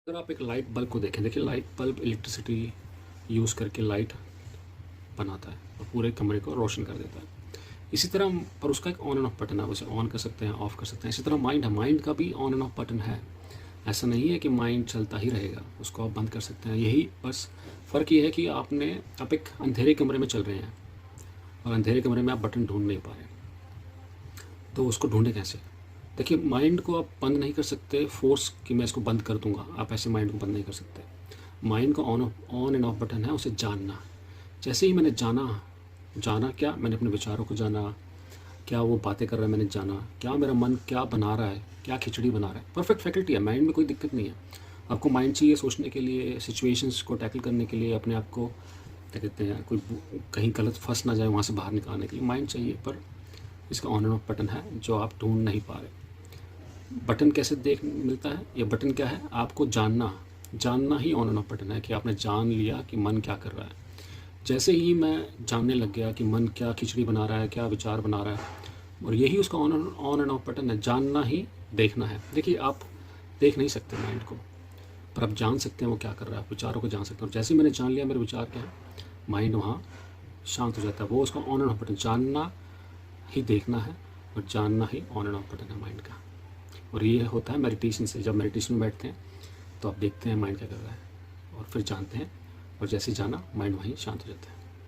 अगर आप एक लाइट बल्ब को देखें, देखिए लाइट बल्ब इलेक्ट्रिसिटी यूज़ करके लाइट बनाता है और पूरे कमरे को रोशन कर देता है। इसी तरह पर उसका एक ऑन एंड ऑफ बटन है, उसे ऑन कर सकते हैं, ऑफ कर सकते हैं। इसी तरह माइंड है, माइंड का भी ऑन एंड ऑफ बटन है। ऐसा नहीं है कि माइंड चलता ही रहेगा, उसको आप बंद कर सकते हैं। यही बस फ़र्क ये है कि आप एक अंधेरे कमरे में चल रहे हैं और अंधेरे कमरे में आप बटन ढूंढ नहीं पा रहे, तो उसको ढूंढे कैसे? देखिए, माइंड को आप बंद नहीं कर सकते फोर्स कि मैं इसको बंद कर दूंगा, आप ऐसे माइंड को बंद नहीं कर सकते। माइंड का ऑन एंड ऑफ बटन है, उसे जानना। जैसे ही मैंने जाना, जाना क्या, मैंने अपने विचारों को जाना, क्या वो बातें कर रहा है मैंने जाना, क्या मेरा मन क्या बना रहा है, क्या खिचड़ी बना रहा है। परफेक्ट फैकल्टी है, माइंड में कोई दिक्कत नहीं है। आपको माइंड चाहिए सोचने के लिए, सिचुएशंस को टैकल करने के लिए, अपने आप को क्या कहते हैं, कोई कहीं गलत फंस ना जाए वहाँ से बाहर निकालने के लिए माइंड चाहिए। पर इसका ऑन एंड ऑफ बटन है जो आप ढूंढ नहीं पा रहे। बटन कैसे देख मिलता है, ये बटन क्या है, आपको जानना। जानना ही ऑन एंड ऑफ बटन है कि आपने जान लिया कि मन क्या कर रहा है। जैसे ही मैं जानने लग गया कि मन क्या खिचड़ी बना रहा है, क्या विचार बना रहा है, और यही उसका ऑन एंड ऑफ बटन है। जानना ही देखना है। देखिए, आप देख नहीं सकते माइंड को, पर आप जान सकते हैं वो क्या कर रहा है, विचारों को जान सकते हैं। और जैसे ही मैंने जान लिया मेरे विचार क्या है, माइंड वहाँ शांत हो जाता है। वो उसका ऑन एंड ऑफ बटन, जानना ही देखना है और जानना ही ऑन एंड ऑफ बटन है माइंड का। और ये होता है मेडिटेशन से। जब मेडिटेशन में बैठते हैं तो आप देखते हैं माइंड क्या कर रहा है और फिर जानते हैं, और जैसे जाना माइंड वहीं शांत हो जाता है।